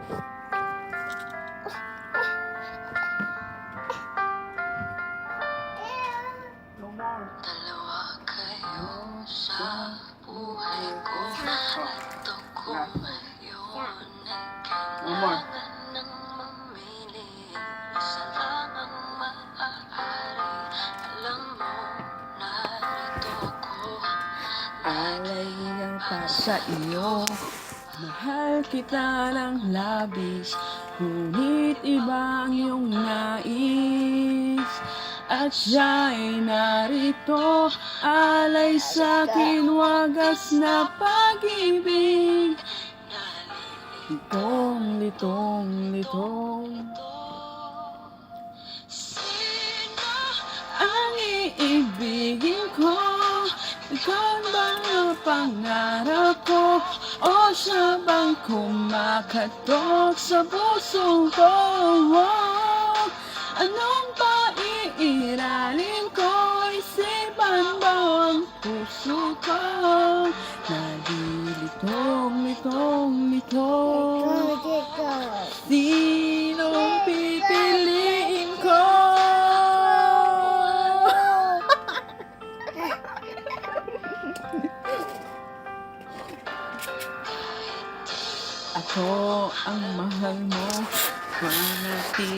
Dalawa kayo sa buhay ko. Ito ko ngayon ay kailangan ng mamili. Isa lang ang maaari. Alam mo, narito ko. Alay ang pa sa iyo. Mahal kita ng labis, ngunit iba ang iyong nais. At siya'y narito, alay sa'kin wagas na pag-ibig. Litong-litong Sino ang iibigin ko? Ikaw bang ang pangarap ko? O siya bang kumakatok sa puso ko? Anong paiiralin ko? Isipan ba ang puso ko? Nalilitong-litong-litong. Sinong pipiliin ko? Ako ang mahal mo, manatili.